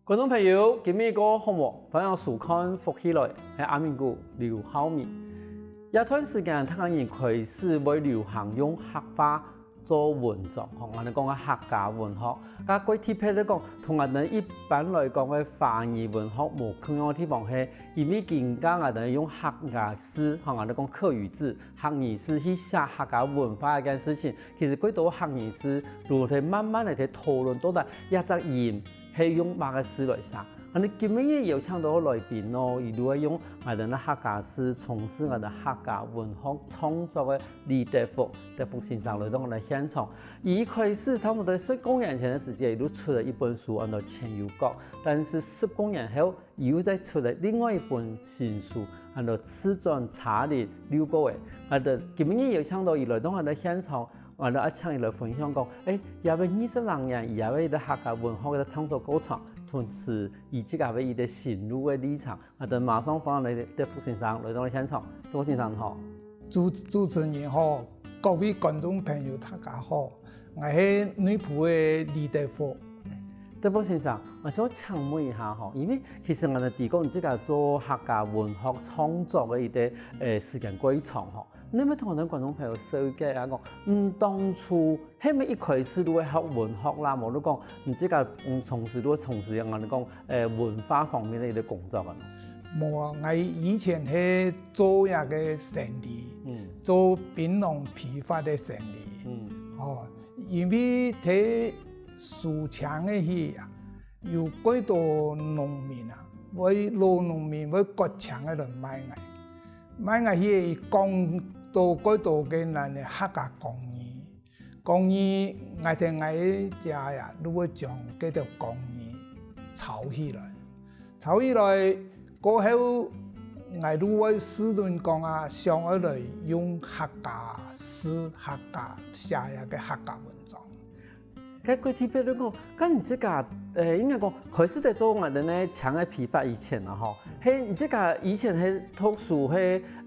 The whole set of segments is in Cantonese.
觀眾朋友，今日個項目分享收看福起來係阿明哥劉浩明。一段時間，台灣人開始會流行用客家做文章，我哋講嘅客家文學。但係具體嚟講，同我哋一般來講嘅華語文學冇同樣嘅地方係，因為更加我哋用客家詩，我哋講客語字、客語詩去寫客家文化一件事情。其實幾多客語詩，如果慢慢嚟討論到底一隻言係用乜嘅詩來寫。我哋今日有請到來賓咯，伊都係用我哋嘅客家詩，從事我哋客家文學創作嘅李德福先生來到我哋現場。一開始差不多10公元前嘅時間，伊都出了一本書，叫做《千有國》，但是10公元後，又再出了另外一本新書，叫做《赤磚茶林6個月》。我哋今日有請到伊來到我哋現場。我哋一請伊來分享講，也為20年，也為啲客家文學嘅創作過程，同時以及也為伊啲心路嘅歷程。我哋馬上歡迎德福先生來到我哋現場。德福先生好，主持人好，各位觀眾朋友大家好，我係女僕嘅李德福。德福先生，我想請問一下吼，因為其實我哋提供即個做客家文學創作嘅一啲時間過長吼。你咪同我哋觀眾朋友説嘅啊講，當初係咪一開始都會學文學啦？冇都講，即個從事我哋講文化方面嘅一啲工作啊。冇啊，我以前係做一個生意，做檳榔批發嘅生意。因為睇蘇強嘅戲啊，有幾多農民啊，為老農民為割牆喺度買藝戲講到幾多嘅人嘅客家講義，我聽我家呀，都會將幾條講義抄起來，過後我都會試斷講啊，上一來用客家詩、客家寫一個客家文章。佢具體譬如講，咁即個應該講開始在做我哋咧牆嘅批發以前啊，嗬，係即個以前係讀書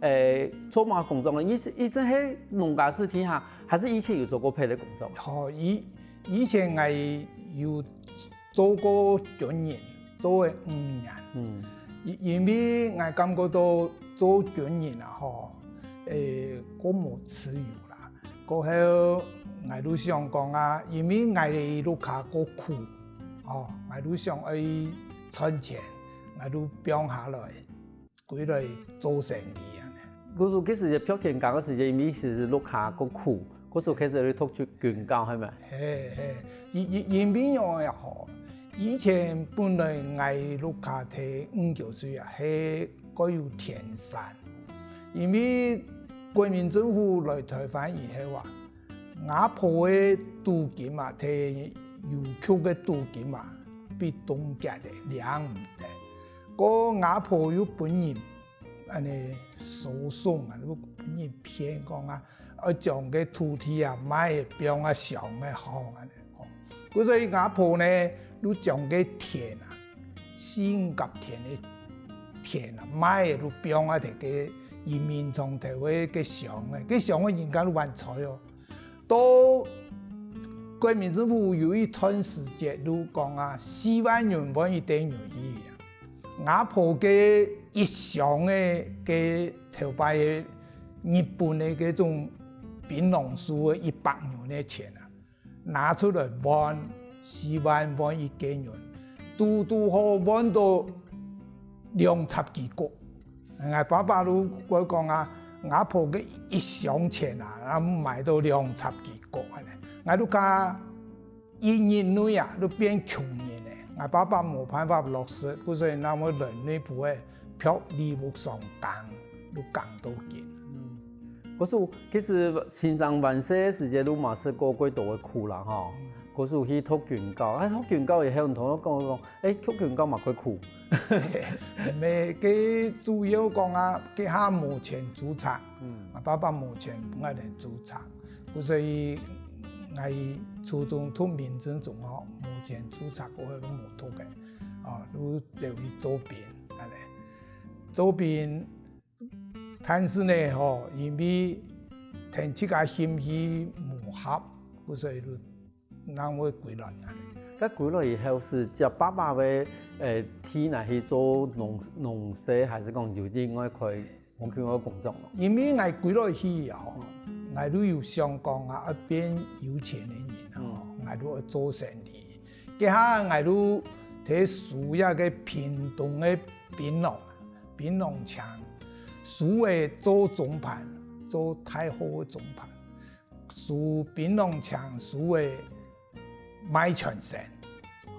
係做乜工作嘅？以前係農家子底下，還是以前有做過別的工作？以前我有做過軍人，做咗5年。因為我感覺到做軍人啊，我冇自由啦，過後。我都想講啊，因為我哋都卡過苦，我都想去賺錢，我都變下來，歸來做生意啊。嗰時幾時漂田港嘅時間，因為是都卡過苦，嗰時開始去讀住軍教係咪？因為樣也好，以前本來我都卡睇5九歲啊，係個有田山，因為國民政府來台灣以後啊。外婆嘅鍍金啊，睇郵局嘅鍍金啊，比東家嘅靚唔得。個外婆有本人安尼訴訟啊，有本人騙講啊，我將個土地啊買嘅比我上嘅好安尼。所以外婆呢，都將個田啊，4、5甲田嘅田啊買嘅都比我哋嘅移民從台灣嘅上嘅，佢上嘅人家都還財哦。到國民政府有一段時間都講啊，4萬元換1點2億啊。外婆嘅一箱嘅頭擺嘅日本嘅嗰種檳榔樹嘅100元嘅錢啊，拿出來換4萬換1點元，都好換到20幾個。我爸爸都講啊。外婆嘅一箱錢啊，買到20幾個咧。我都家1年內啊，都變窮人咧。我爸爸冇辦法落實，所以那麼人女僕嘅漂禮物上工，都講到見。嗰時其實新常萬歲嘅時間都嘛是過幾多嘅苦啦，嗬。嗰時去讀軍教，讀軍教以後，唔同我講，讀軍教嘛幾苦。咩？佢主要講啊，佢下冇錢註冊，我爸爸冇錢幫我哋註冊，所以我初中讀民政中學冇錢註冊，過去都冇讀嘅，都就去做兵，做兵，但是呢，因為同自家興趣磨合，所以都。那我歸來，佮归落以后是只爸爸的天来去做农事，还是讲就另外开我叫我工作咯？因为我归落去吼，我都有想讲啊，一边有钱的人吼，我都要做生意。家下我都睇树一个屏东的槟榔厂，树的做总盘，做太好的总盘，树槟榔厂树的卖全城，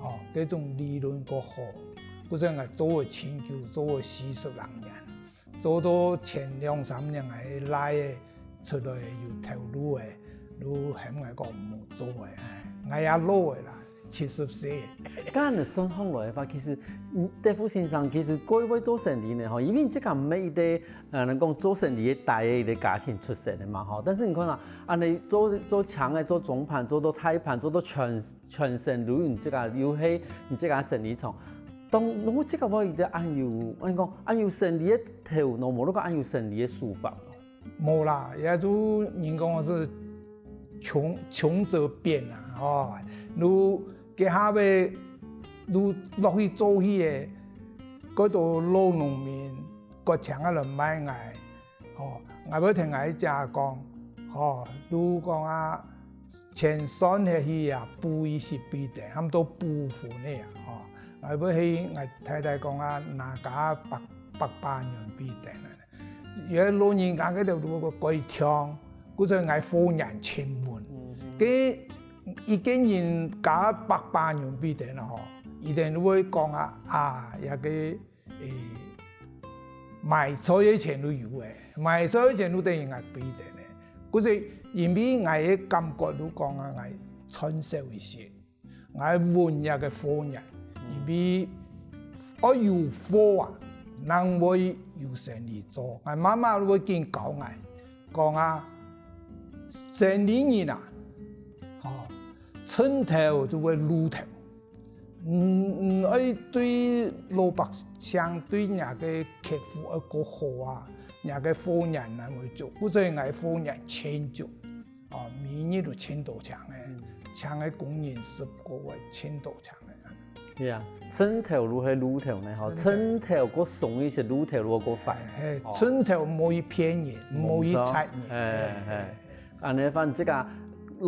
哦，这种利润个好，嗰阵我做个研究，做个40多年，做到前2-3年係來嘅出來有投入嘅，都係我講冇做嘅，我也老嘅啦，70歲。咁你算好來嘅話，其實戴夫先生其實過去做生意呢，吼，因為即個唔係一啲人講做生意嘅大嘅家庭出身嘅嘛，吼。但是你看啦，啊你做強嘅做總盤，做到大盤，做到全省都用即個遊戲，你即個生意場。當我即個我哋按有生理嘅頭腦，冇得講按有生理嘅手法咯。冇啦，也就人講我是窮則變啊，哦，你家下邊你落去做起嘅嗰度老農民，個搶啊嚟買藝，哦，我要聽我家講，哦，你講啊，前山下去啊，補20倍的，他們都補款嘅啊，哦。我要去我太太講啊，拿價800元幣的咧。有老人家嗰度如果改聽，嗰陣我貨人千萬，佢一個人價800元幣的啦，嗬，一定會講啊，一個賣菜嘅錢都有嘅，賣菜嘅錢都等於我俾的咧。嗰陣因為我嘅感覺都講啊，我傳授一些，我換一個貨人。因為我有貨啊，人會有生意做。我媽媽會見教我講啊，生意人啊，春頭就會露頭。愛對老百姓對人嘅客戶一個好啊，人嘅貨人啊會做，或者係貨人千做，每年都1000多場嘅，場嘅工人10個位1000多場嘅。係啊，春頭如係露頭呢？嗬，春頭個送一些露頭如果快。係，春頭唔可以騙人，唔可以拆人。安尼反正即個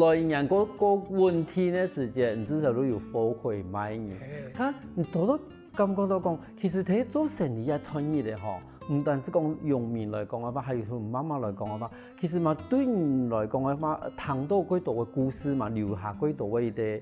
來年個問題呢時間，至少都有貨可以買嘅。看，你多多咁講到講，其實睇做生意也同意嘅嗬。唔單止講用民來講嘅話，還有從媽媽來講嘅話，其實嘛對你來講嘅話，聽到幾多嘅故事嘛，留下幾多嘅啲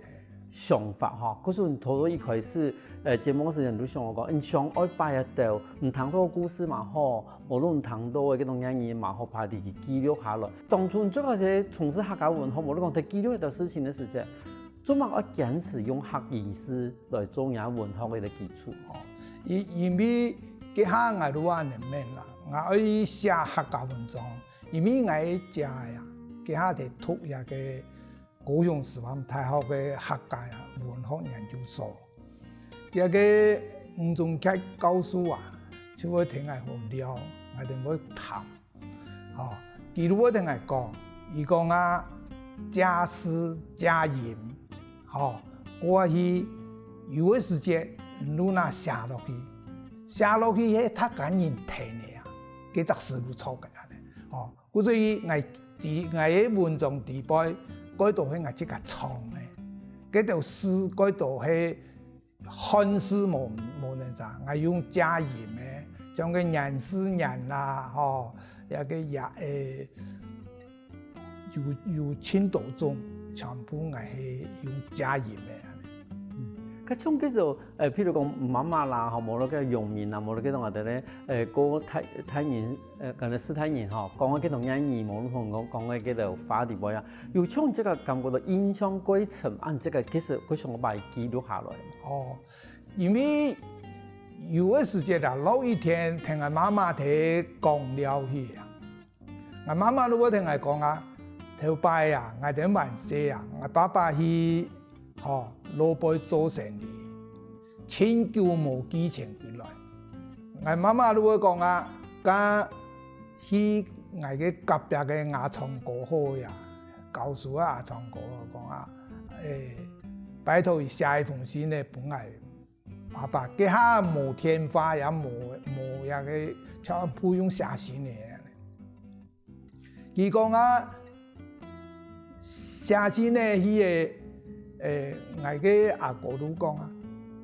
想法哈，可是你頭到一開始，節目嗰時人都想我講，你想愛擺一條，唔聽到故事嘛好，無論唔聽到嘅嗰種嘢嘢嘛好，把啲記錄下來。當初你最開始從事客家文化，無論講睇記錄一條事情嘅時候，做乜要堅持用客語詩來做人文化嘅基礎？哦，因為家下我都話唔明啦，我愛寫客家文章，因為我家呀，家下哋讀一個高雄師範大學嘅客家文學研究所，一個吳宗凱教授啊，就會聽我好聊，我哋會談，哦，佢都會聽我講，伊講啊，家詩家吟，哦，過去有個時間，你拿寫落去係他個人聽嘅啊，佢讀書都錯嘅咧，哦，所以我嘅文章地位。嗰度係我即個創嘅，嗰條詩嗰度係漢詩冇人咋，我用家言嘅，將個人詩人啦，一個有10多種，全部我係用家言嘅。佢種叫做譬如講媽媽啦，無論嘅用面啊，無論嗰種我哋咧個泰人可能斯泰人講嘅嗰種語言，無論同我講嘅嗰條法地位啊，要從這個感覺到印象過程，按這個其實佢想把記錄下來。哦，因為有個時間啦，老一天聽我媽媽睇講了去啊，我媽媽如果聽我講啊，頭擺啊，我哋萬歲啊，我爸爸去。老輩做生意，千叫無幾錢回來。我媽媽都會講啊，家去我嘅隔壁嘅牙廠過好呀，教書啊牙廠過講啊，拜托伊写一封信咧，本来爸爸给他无天花也无那个像不用写信咧。伊讲啊，写信咧，迄个我个阿哥都讲啊，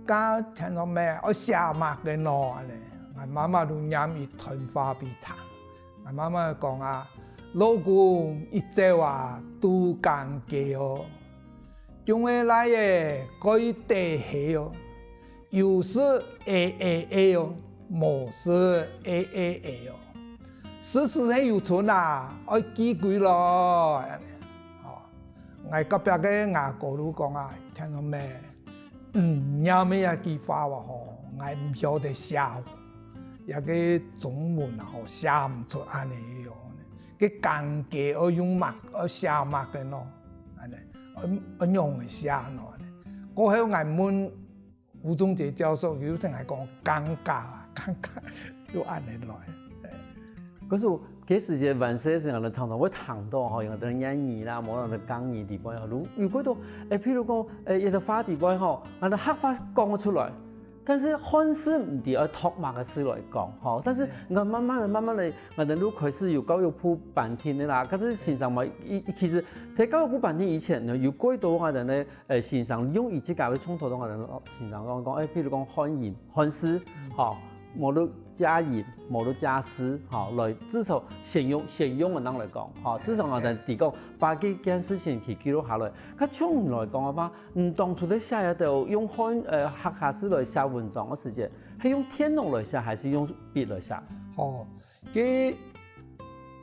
家听到咩？我写嘛个喏安尼，我妈妈都念伊吞花比糖。我妈妈讲啊，老公一走啊都讲给哦，将来诶可以得起哦，有时哦，无时哦。时时很有存啊，爱记贵咯。我隔壁个阿哥都讲啊，听到咩？念咩啊句话话吼，我唔晓得写，也个中文啊吼写唔出安尼样。个讲嘅我用墨，我写墨嘅咯，安尼，我用嘅写咯。过后我问吴宗杰教授，佢同我讲尴尬啊，尴尬，就安尼来。可是嗰時嘅文寫成日常常會談到吼，有啲英語啦，冇人哋講語地方吼。如果到譬如講有啲話地方吼，我哋黑話講出來，但是漢字唔係要讀墨嘅書來講吼。但是我慢慢嚟，我哋都開始有教育部版權嘅啦。可是線上咪其實喺教育部版權以前，有幾多我哋咧線上用以前教育衝突到我哋線上講譬如講漢言、漢詩，吼。無論加鹽，無論加絲，吼，來至少先用嘅人來講，吼，至少我哋提供把幾件事情去記錄下來。佢從來講嘅話，當初咧寫嘅就用客家詩來寫文章嘅時節，係用天龍來寫，還是用筆來寫？哦，佢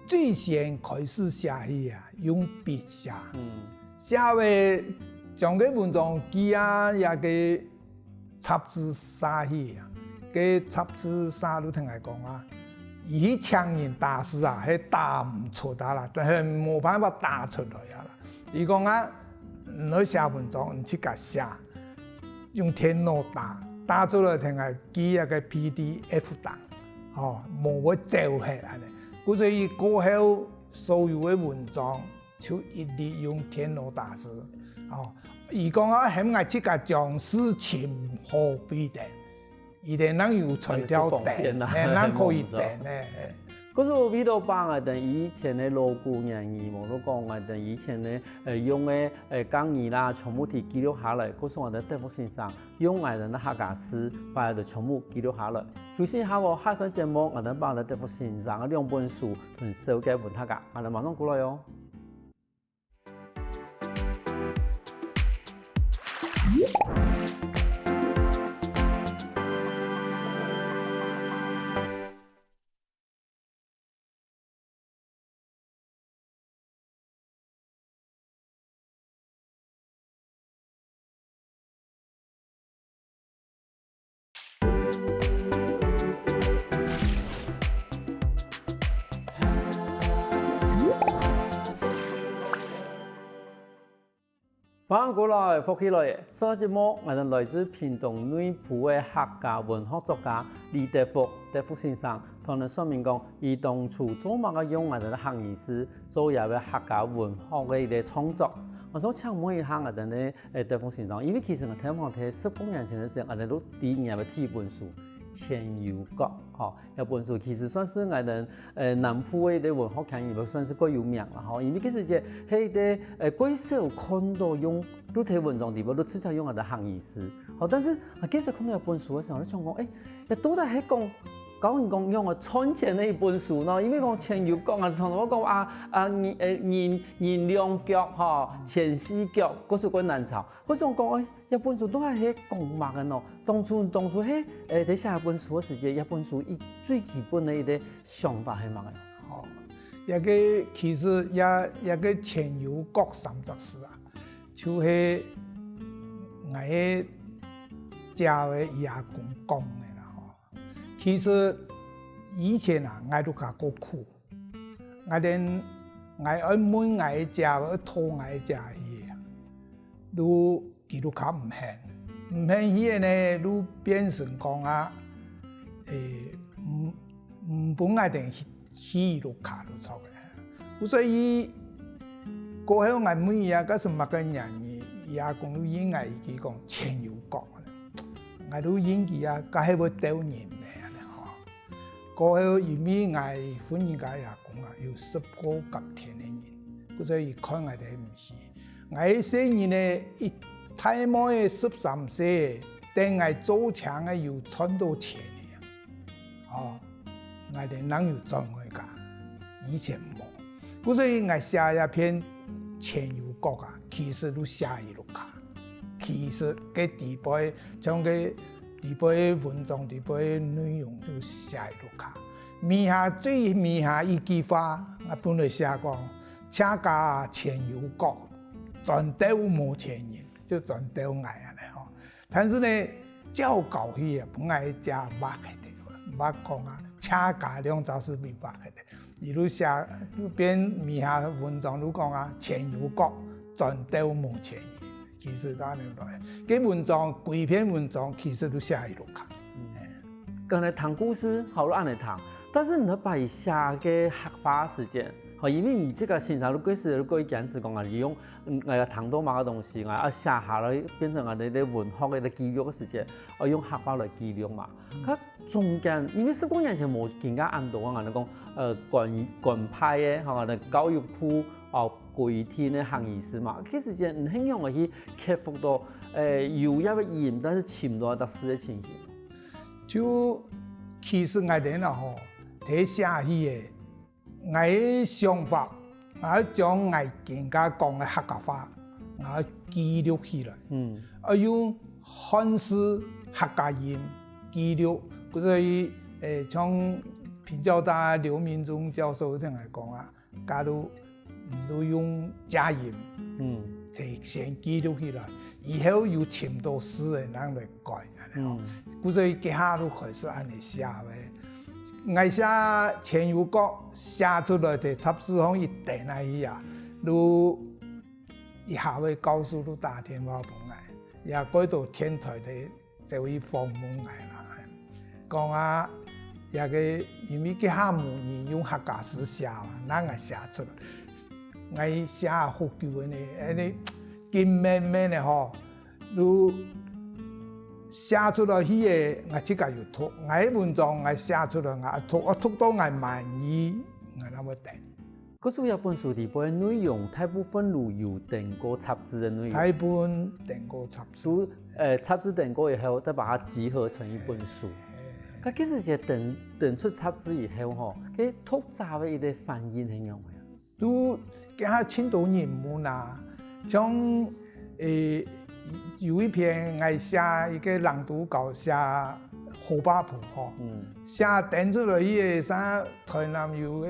最先開始寫起啊，用筆寫，寫為將個文章記啊，也個插字寫起啊。個插字三都聽佢講啊，以強人打字啊，係打唔出得啦，但係冇辦法打出來啊啦。伊講啊，你寫文章唔識個寫，用電腦打出來聽佢記一個 PDF 檔，哦，冇會做起來咧。故所以過後所有嘅文章就一律用電腦打字，哦，伊講啊，係咪即個將事情何必的？伊哋能有材料訂，能可以訂咧。嗰時我睇到把我哋以前嘅老古人語，無都講我哋以前嘅用嘅講義啦，全部都記錄下來。嗰時我哋德福先生用我哋嘅客家詩，把佢哋全部記錄下來。首先下個下個節目，我哋把我哋德福先生嘅兩本書同手嘅文客家，我哋馬上過來哦。翻過來，福起來。上一節目，我哋來自屏東內埔嘅客家文學作家李德福先生，同你說明講，伊當初做乜嘅用我哋嘅客語詩做入嘅客家文學嘅一個創作。我想請問一下我哋嘅德福先生，因為其實我睇10多年前嘅時候，我哋都第一年嘅第一本書。前遊國，一本書其實算是我哋南埔嘅文學強語，算是幾有名啦，因為其實係啲幾少看到用都睇文章地方都直接用我哋客語詩，但是我幾時看到一本書嘅時候，我想講，又到底係講用我存錢嘅一本書咯，因為講前遊國啊，同我講年兩腳前四腳，嗰時幾難炒，我想講一本書都係講乜嘅咯，當初係喺寫一本書嘅時節，一本書最基本嘅一個想法係乜嘅？一個其實一個前遊國三隻詩啊，就係我嘅家嘅爺公講嘅。其實以前啊，我都較過苦，我哋愛問我家，愛拖我家去，都佢都較唔肯去呢，都變成講啊，唔本我哋去都卡都錯嘅，所以過後我問啊，嗰時乜嘅人伊也讲你应该伊讲前有国，我都演技啊，甲迄要丢人命咧吼。过后因为我婚姻家也讲啊，有10个甲天的人，所以看我哋唔是。我细年呢，一大妹13岁，等我做强嘅有赚到钱嘅，哦，我哋能有赚佢噶，以前冇。所以我写一篇前有國啊，其實都寫一路卡，其實嘅地背將嘅地背文章、地背內容都寫一路卡。最尾下一句話，我本來寫講，請家前有國，全都冇前人，就全都捱啊咧吼。但是呢，教教佢啊，本來加挖起嚟，挖講啊，請家兩隻是被挖起嚟。一路寫邊面下文章都講啊，前有國，全都冇前人。其實打明白，啲文章幾篇文章其實都寫一路卡。剛才談故事好多按嚟談，但是你把伊寫嘅客話時間，因為你這個現場如果是如果講是講啊，利用談到某個東西啊，寫下來變成我哋啲文學嘅記錄嘅時間，我用客話來記錄嘛。佢中間因為10多年前冇更加按到我哋講官派嘅，我哋教育部規定嘅行義師嘛，其實就唔輕容去克服到有一個嚴，但是潛到特殊嘅情形。就其實我哋啦吼，睇寫去嘅，我嘅想法，我將我更加講嘅客家話，我記錄起來。我用漢字客家音記錄，所以像平交大劉明忠教授聽嚟講啊，假如唔都用假音，提前記錄起來，以後有潛到詩人人來改，所以家下都開始按嚟寫嘅。我寫前有國寫出來嘅雜誌上一定啊伊啊，都一下會告訴都打電話俾我，也改到天台嘅就會訪問我啦，講啊。也個因為佢下冇人用客家詩寫嘛，咱個寫出來，我寫好久嘅呢，啲金慢慢嘅吼，都寫出來去嘅，我即個要讀，我文章我寫出來，我讀到我滿意，我那麼定。嗰時有本書裡邊內容，大部分都有訂過雜誌嘅內容。大部分訂過雜誌。雜誌訂過以後，再把它集合成一本書。佢其實就訂出雜誌以後吼，佢複雜嘅一啲反應係樣嘅。都加青島人物啦，像有一篇我寫一個朗讀稿寫河巴埔吼，寫訂出來伊個啥台南有個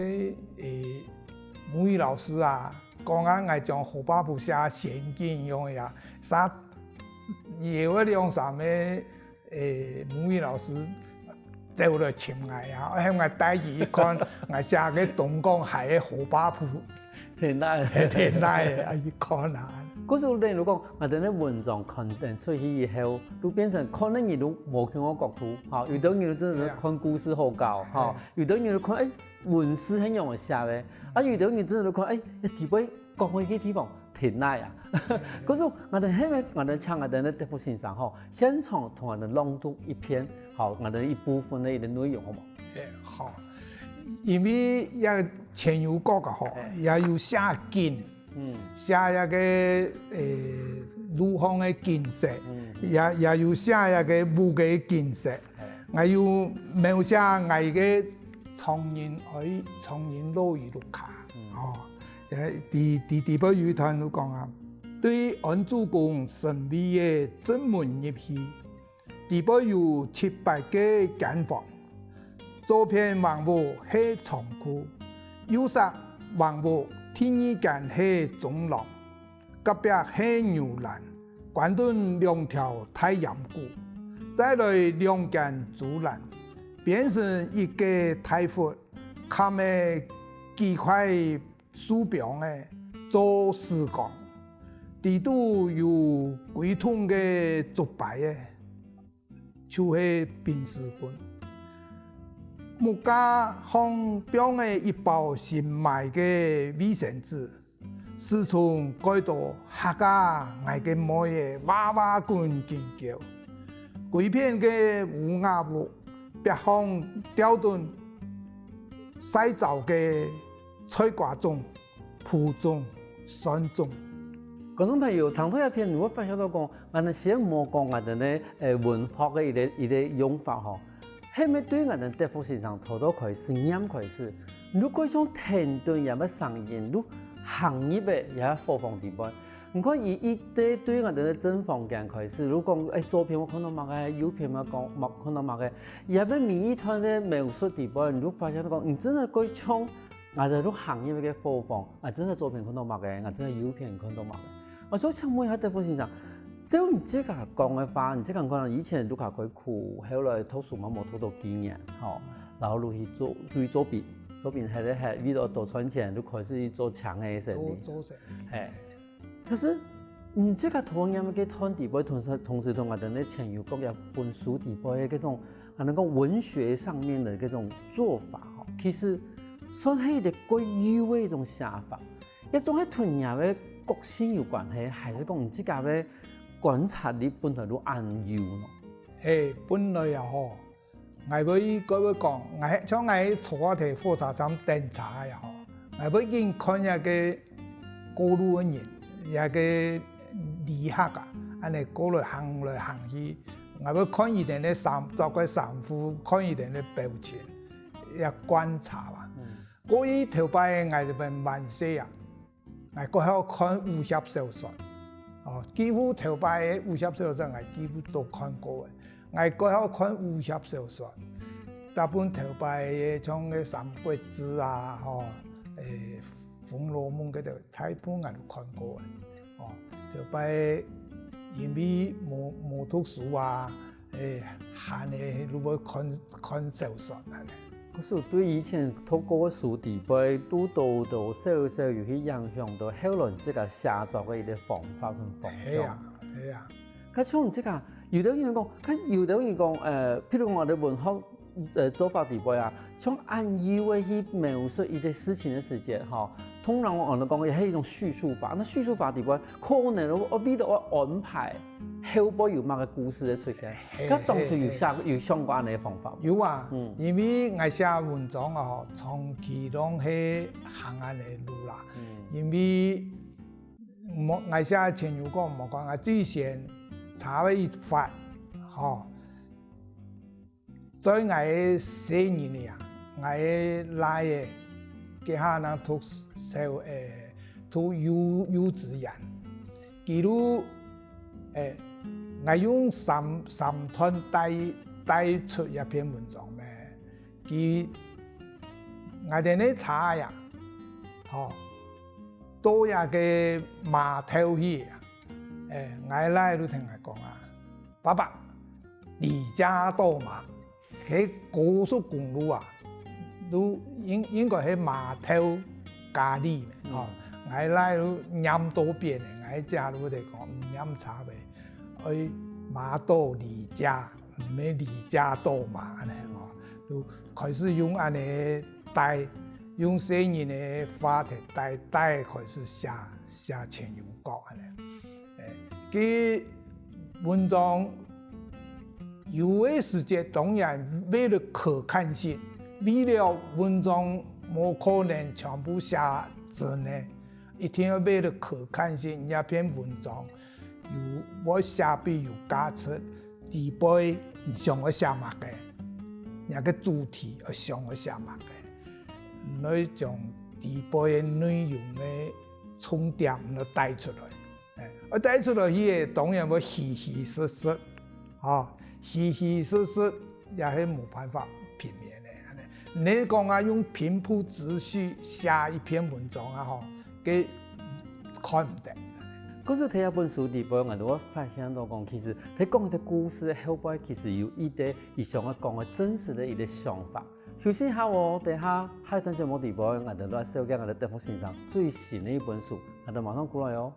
母語老師啊，講啊我將河巴埔寫仙境樣呀，啥有個兩三個母語老師。走嚟尋我啊！向我帶住一看，我寫嘅東江係河巴埔，天大嘅，一看啊！嗰時你如果講我哋啲文章刊登出去以後，都變成可能你都冇看我角度，嚇，有啲人真係看故事好教，嚇，有啲人看文字係用嚟寫嘅，啊，有啲人真係看地位講開嘅地方。挺耐啊！可是我哋係咪我哋唱我哋嘅德福先生吼，現場同我哋朗讀一篇，好，我哋一部分嘅一啲內容好冇？好，因為也前有國嘅吼，也有寫景，寫一個路況嘅景色，也有寫一個屋嘅景色，我有描寫我嘅創人路一路卡，哦。第波語團都講啊，對安主公神秘嘅正門入去，第波有700個間房，左邊橫臥係倉庫，右側橫臥第二間係鐘樓，隔壁係牛欄，關頓2條太陽鼓，再來2間竹欄，變成一個太闊，卡咩幾塊。書標嘅做施工，地度有幾桶嘅竹牌嘅，就係邊士官。木架放標嘅一包新買嘅衛生紙，思从改到客家爱嘅模样，哇哇滚尖叫。规片嘅乌鸦木，北方吊顿洗澡嘅菜瓜种、蒲种、蒜种。观众朋友，睇到一片，如果发现到讲，我哋先莫讲我哋呢文学嘅一个用法吼，係咪對我哋德福先生頭到開始、啱開始？如果想停頓也要上演，如行業嘅也要播放地位。唔看伊對我哋嘅正方向開始，如果講左邊我看到乜嘅，右邊我講乜看到乜嘅，也要每一團嘅描述地位，如果發現到講，唔真係嗰種我哋如行業嘅播放，啊真係左邊看到乜嘅，啊真係右邊看到乜嘅。我想請問一下德福先生。就唔即係講嘅話，唔即係講以前都下佢苦，後來讀書嘛冇讀到幾年，吼，然後去做邊係咧係為咗多賺錢，就開始去做強嘅生意。係，可是唔即係同樣嘅團地位，同時同我哋咧前有講嘅本書地位嘅嗰種，我哋講文學上面嘅嗰種做法，吼，其實算係一個歸優嘅一種寫法，一種係同人嘅個性有關係，還是講唔即係嘅。觀察力本來都按要咯，本來又好，我會講，我像我坐喺火車站等茶又好，我會見看一個過路嘅人，一個旅客啊，安尼過來行來行去，我會看伊哋咧做個衫褲，看伊哋咧表情，也觀察嘛。過去頭擺我就問萬歲啊，我嗰下看武俠小說。哦，幾乎頭擺嘅武俠小說，我幾乎都看過嘅。我嗰下看武俠小說，大部分頭擺嘅像嘅《三國志》啊，吼，《紅樓夢》嗰度，大部分我都看過嘅。哦，頭擺因為冇讀書啊，閒嘅如果看小說啊。可是對以前讀過書地位，都多少有去影響到後來即個寫作嘅一啲方法同方向。係啊。咁像即個有啲人講，譬如講我哋文學做法地位啊，像按要嘅去描述一啲事情嘅時節，嚇，通常我哋講嘅係一種敘述法。那敘述法地位可能我為咗我安排。後邊有乜嘅故事嘅出現？咁當初有相關嘅方法。有啊，因為我寫文章啊，長期攏係行安嘅路啦。因為我寫前有講冇講，我最先查咗一法，嗬，在我寫年嚟啊，我來嘅幾下人讀幼稚園，記錄我用三段帶出一篇文章咩？我哋呢查呀，嗬，多一個碼頭去啊！我來都聽我講啊，爸爸離家多馬，喺高速公路啊，都應該係碼頭咖喱嘅，嗬！我來都飲多遍嘅，我家都哋講唔飲茶嘅。去馬多離家，唔係離家多馬安尼哦，都開始用安尼帶用寫人嘅話題帶開始寫前有角安尼。佢文章有嘅時節當然為了可看性，為了文章冇可能全部寫真嘅，一定要為了可看性一篇文章。我寫筆有加出地位唔像我寫乜嘅，一個主題而像我寫乜嘅，你將地位嘅內容嘅重點你帶出來，我帶出來佢當然會虛虛實實，嚇虛虛實實也係冇辦法避免嘅。你講啊，用平鋪直敘寫一篇文章啊，嗬，佢看唔得。嗰時睇一本書地位，我都發現到講，其實睇講嘅故事後邊其實有一啲以上嘅講嘅真實嘅一啲想法。休息下喎，等下一段節目地位，我哋都係紹介我哋德福先生最新嘅一本書，我哋馬上過來哦。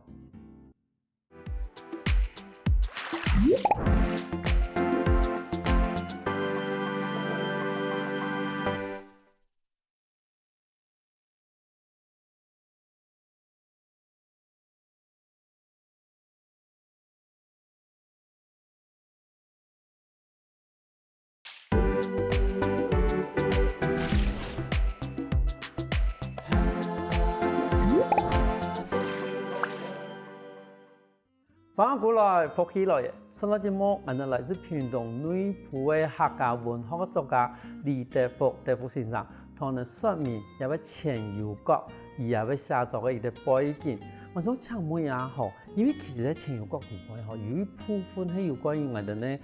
翻过来复起来嘅，上个节目我哋来自屏东内埔嘅客家文学嘅作家李德福先生，同我哋说明一位前油国，而也要写作嘅一個背景。我想請問也好，因為其實喺前油國地方吼，有一部分係有關於我哋咧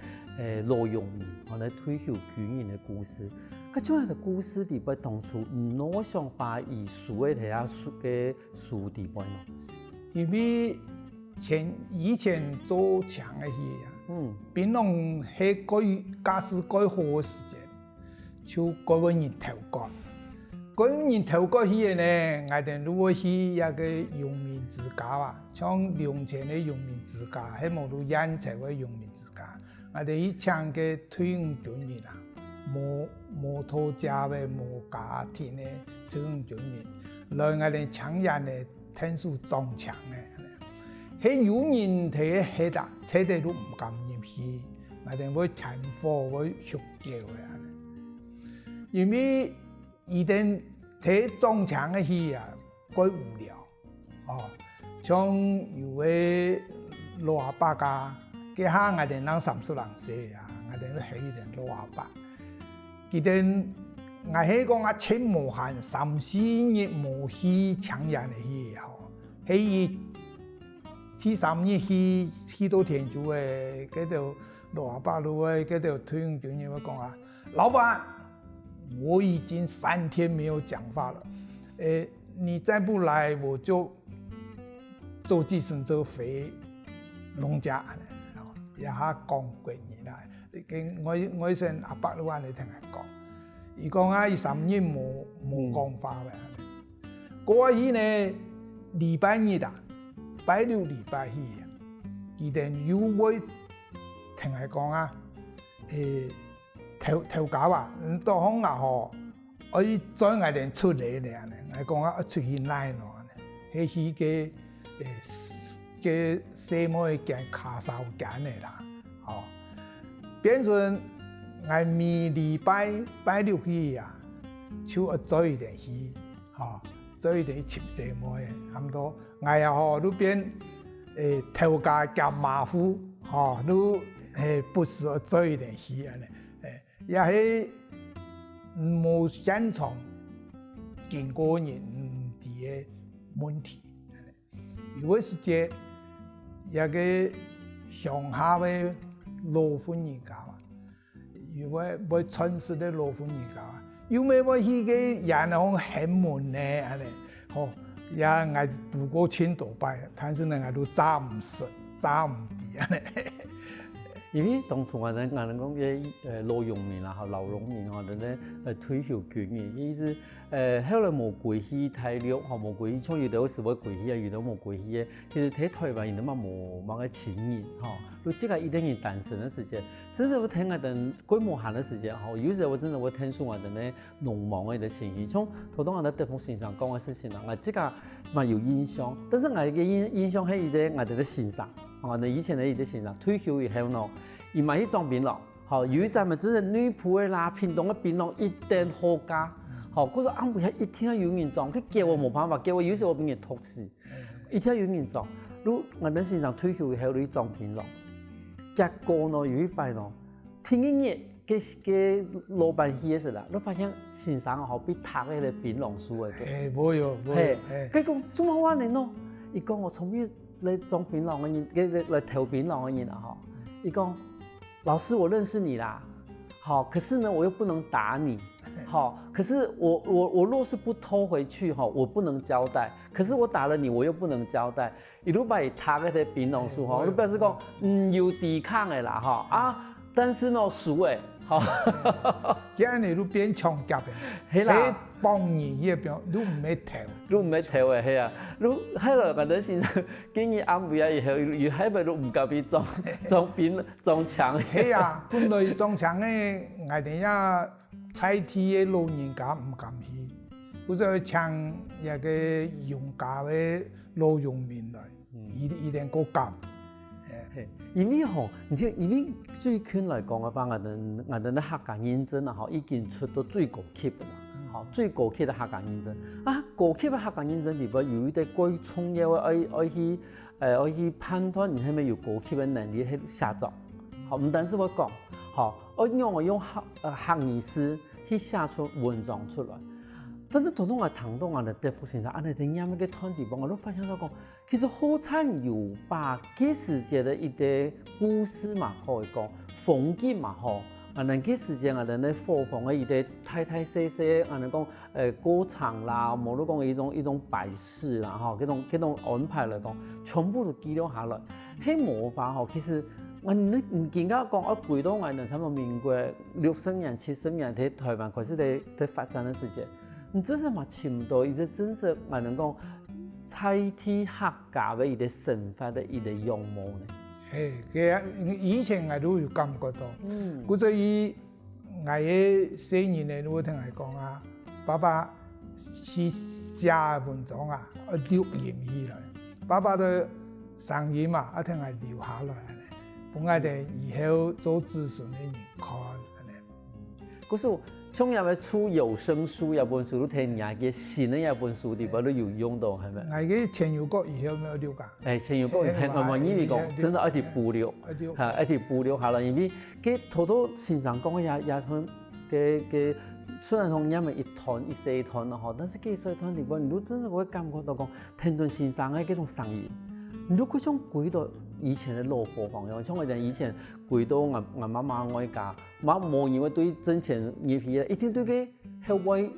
羅榮民我哋退休軍人嘅故事。嗰種嘅故事地位當初唔攞上把以書嘅睇下書地位咯。因為以前做槍嘅時檳榔係假使改好嘅時間，就嗰個人頭角。嗰個人頭角去嘅呢，我哋如果去一個農民之家啊，像兩千嘅農民之家，喺冇到煙柴嘅農民之家，我哋去請嘅退伍軍人啊，冇拖家嘅冇家庭嘅退伍軍人，來我哋請人嘅聽書裝槍嘅。喺有人睇喺度，車底都唔敢入去，我哋會殘火會燒焦嘅。因為一定睇裝槍嘅戲啊，怪無聊。像有位老阿伯家，佢下我哋人30人死啊，我哋都係一定老阿伯。佢哋我係講親無限3-4日冇去搶人嘅戲吼，係第3日去到田主嘅嗰條老阿伯路嘅嗰條退伍軍人講啊，老闆，我已經3天沒有講話了，你再不來我就坐計程車回農家，一下講過年啦。我先阿伯路話你聽佢講，伊講啊，伊3日冇講話嘅，過去呢禮拜日啊。拜六禮拜日，佢哋又會聽佢講啊，頭家啊，到行啊嗬，我再嗌人出嚟咧，我講啊，出去奶咯，係去嘅細妹間卡數間嘅啦，變成我咪禮拜六去啊，就早一點去，做一點切細妹，差唔多。我也好，都變頭家夾馬虎，都不是做一點戲啊！也係冇現場見過人啲問題。有時節一個鄉下嘅老婦人家啊，如果要傳世嘅老婦人家啊，有咩話去嘅人講很悶呢？也我讀過千多擺，但是呢我都揸唔實，揸唔掂啊！因為當初我哋講嘅老農民啦，老農民我哋咧退休軍人，意思後來冇歸去大陸，冇歸去，像有啲時會歸去啊，有啲冇歸去嘅。其實喺台灣人哋嘛冇個親人，你即個一定人單身嘅時間，真係會聽我哋規模下嘅時間，有時我真係會聽說我哋咧農忙嘅情緒，像頭當我哋德福先生講嘅事情啦，我即個蠻有印象，但是我嘅印象係一個我哋嘅先生。我哋以前咧，啲先生退休以後咯，而買去裝檳榔，有一陣咪只係內埔嘅啦，屏東嘅檳榔一定好價，嗰時啱每日一天有人裝，佢叫我冇辦法，叫我有時我俾人托死，一天有人裝，我哋先生退休以後你裝檳榔，結果咯有一擺咯，聽一日嘅老闆去嘅時啦，你發現先生好比讀嗰個檳榔書嘅，冇有，佢講做乜話你咯？伊講我從邊嚟裝檳榔嘅人，嚟投檳榔嘅人啊！伊講老師我認識你啦，可是呢我又不能打你，可是我若是不偷回去，我不能交代，可是我打了你我又不能交代，一路把佢打嗰啲檳榔樹，你表示講有抵抗嘅啦，但是呢輸誒。即係你都變槍夾嘅，係幫你呢邊都唔係頭，都唔係頭嘅係啊，你係咯，我哋先經驗啱唔啱以後，要係咪都唔夠俾裝檳裝槍？係啊，本來裝槍嘅，我哋一採地嘅老人家唔敢去，或者搶一個用家嘅老農民來，一定個敢。因為因為最近來講嘅話，我哋客家認證啊，已經出到最高級嘅啦。吼，最高級的客家认证啊，高级的客家认证里边有一啲关重要嘅爱去判断你係咪有高級嘅能力去写作，好，唔單止我講，好，我用客意思去寫出文章出來。但是同我談到我哋德福先生，我哋聽啱嘅團地方，我都發現到講，其實好慘有把幾時節的一啲故事嘛，可以講風景嘛，嗬。啊，能幾時節啊，人哋貨房嘅一啲太細細，啊，能講歌場啦，無論講一種擺飾啦，嗬，嗰種安排嚟講，全部都記錄下來。喺魔法嗬，其實你唔見家講，我回到我哋差唔多民國60年、70年喺台灣開始喺發展嘅時節，你真係嘛尋到一個真實我能講採體客家嘅一個生活嘅一個樣貌呢？其實以前我都有感覺到，故所以我嘅細年咧，我聽人講啊，爸爸去寫文章啊，錄音起來，爸爸的聲音啊，我聽人留下來咧，俾我哋以後做子孫嘅人看。嗰時從入去出有聲書一本書都聽人嘅新嘅一本書裏邊都有用到，係咪？我嘅前有國以後沒有留㗎。前有國係慢慢依嚟講，真係一條補料，係一條補料下來，因為佢好多先生講嘅也同嘅雖然講因為一團一細團咯，但是幾細團裏邊，你都真係會感覺到講聽到先生嘅嗰種聲音，你都嗰種軌道。以前嘅老貨房樣，像我哋以前回到我媽媽我家，媽冇以為對掙錢業皮一定對佢後尾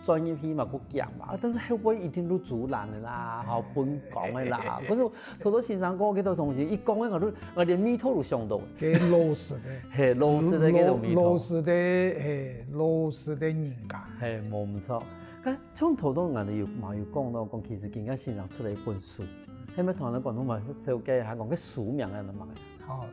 專業皮嘛個強嘛，但是後尾一定都阻攔嘅啦，好本講嘅啦。嗰時好多先生講幾多同事一講嘅我哋眉頭都上到。嘅老實嘅，係老實嘅嗰種眉頭。老實嘅人家。係冇唔錯。咁從頭到我哋要講到講，其實更加先生出嚟一本書。係咪同人廣東話小記下講嘅書名係乜嘢？哦，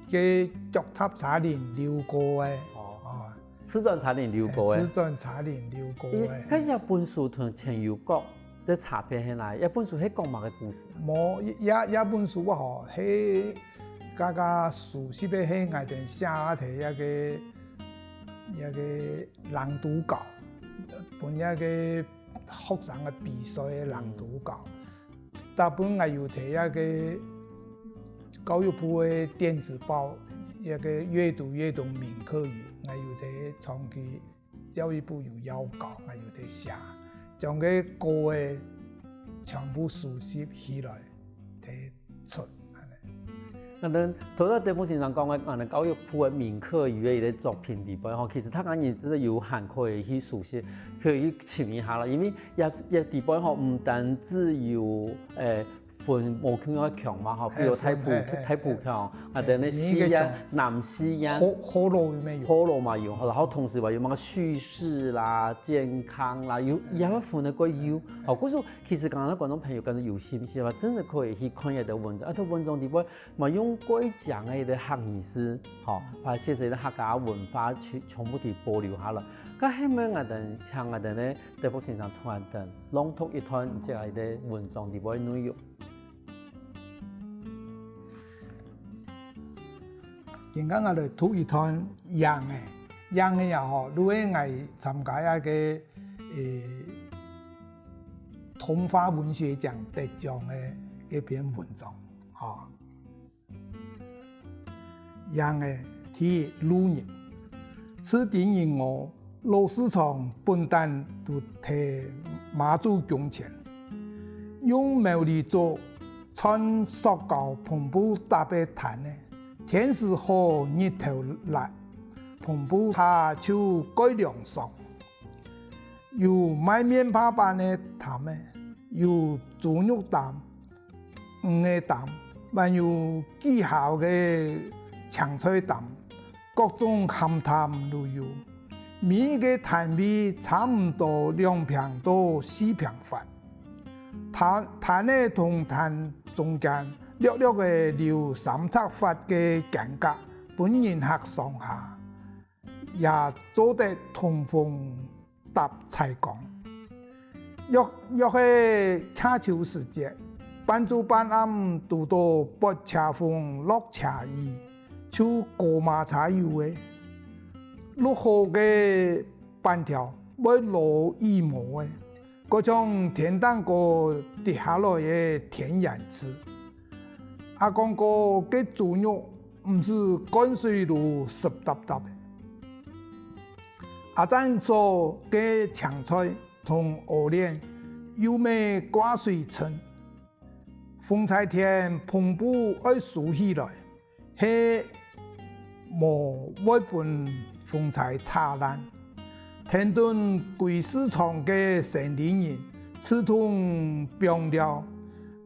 嘅竹塔茶連廖過嘅。哦，瓷磚茶連廖過嘅。瓷磚茶連廖過嘅。咁一本書同前有國嘅差別喺哪？一本書係講乜嘅故事？冇一本書嗬，係家家熟悉嘅係我哋寫嘅一個朗讀稿，本一個學生嘅比賽嘅朗讀稿。大部分我有睇一個教育部嘅電子報，一個閱讀名課語，我有睇長期教育部有要求，我有睇寫，將個歌嘅全部熟悉起來睇出。我哋頭先德福先生講嘅，我哋教育部嘅名課語嘅一個作品裏邊，嗬，其實他講嘢真係有涵蓋去熟悉，可以去潛一下啦。因為一地方嗬，唔單止有分武腔嘅腔嘛，嗬，比如太浦腔，或者你西安、南西安，河洛嘛有，然後同時話有乜敘事啦、健康啦，有一分嘅個有。哦，嗰時其實講到廣東朋友覺得有興趣嘅話，真係可以去看一啲文章，一啲文章裏邊咪用過講嘅一啲客意思，嗬，或者係啲客家文化全部地保留下來。咁係咪我哋像我哋咧德福先生同我哋朗讀一段即係啲文章裏邊內容？而家我哋讀一段樣嘅也好，如果我參加一個童話文學獎得獎嘅一篇文章，嚇，樣嘅題路人，此地人我老市場本單都提馬祖宮前，用毛利做穿塑膠篷布搭被毯呢。天時好日頭來，篷布他就改良上，有賣麵包板的攤的，有豬肉擔、魚的擔，還有技巧的青菜擔，各種鹹淡都有。每個攤位差唔多2平到4平方，攤的同攤中間。略略嘅留三尺法嘅間隔，本人客上下也做得通風搭採講。若係恰秋時節，班主班啱拄到撥車風落茶意，就過馬茶油嘅，落好嘅板條要落羽毛的，嗰種天蛋糕跌下來嘅天然刺。阿講過嘅豬肉唔是乾水滷濕嗒嗒嘅。阿贊做嘅青菜同鵝鏈優美掛水襯，風采田篷布愛豎起來，係無會本風采燦爛。天頓貴市場嘅生理人，刺通變了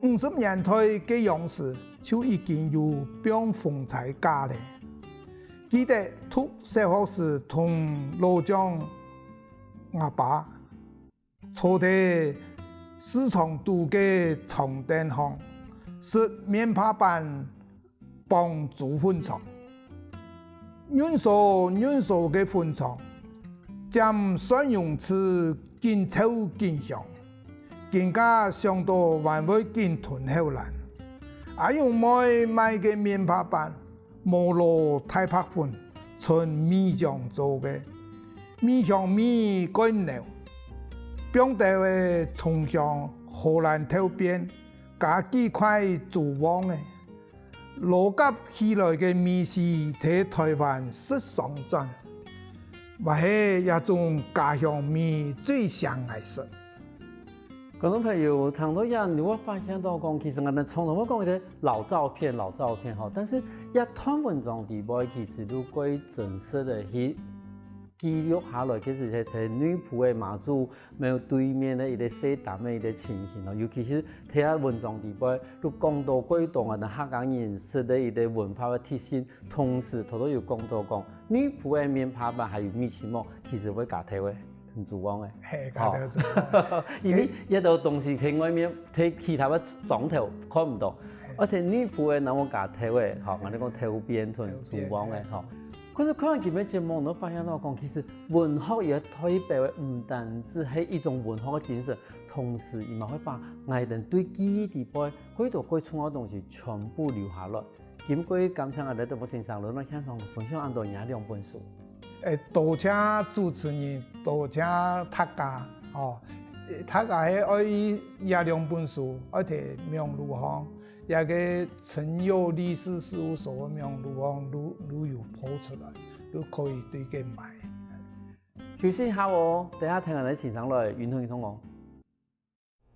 50年代嘅樣式，就已經有變風采假咧。記得讀小學時同老將阿爸坐喺市場度嘅長凳上，食麵包板幫煮粉腸，軟熟嘅粉腸，沾蒜蓉翅見臭見香，更加上到還會見吞口爛。阿用買嘅麵包板。無落太白粉，純米醬做嘅，米香米乾牛，邊度嘅蔥香荷蘭頭邊，加幾塊豬黃嘅，羅夾起來嘅米絲喺台灣食上陣，或係一種家鄉米最上愛食。觀眾朋友，聽到人你會發現到講，其實我哋從來會講嘅老照片吼，但是一段文章底部其實都歸真實的去記錄下來，其實係睇女僕嘅媽祖沒有對面的一個細膽的一個情形吼，尤其是睇下文章底部都講到幾多我哋客家人食的一個文化嘅特性，同時佢都有講到講女僕嘅麵包板還有米奇膜，其實會加體位。很主旺嘅，係，因為一道東西喺外面睇其他嘅狀頭看唔到，而且女僕嘅那我加頭嘅，我哋講頭邊同主旺嘅，可是看完幾篇節目，我都發現到講，其實文學也代表嘅唔單止係一種文學嘅精神，同時亦咪會把我哋對記憶地位幾多幾重要嘅東西全部留下來。咁各位感謝我哋都先生，嚟現場分享咁多嘢兩本書。多謝主持人，多謝大家大家係愛也兩本書，愛睇名錄行，也個陳友律師事務所嘅名錄行都有鋪出來，都可以對佢買。休息下等下聽我哋前上來圓通圓通我。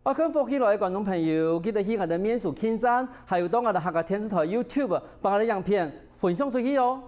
我跟福起來嘅觀眾朋友，記得去我哋面書網站，還有到我哋客家電視台 YouTube，把我哋影片分享出去哦。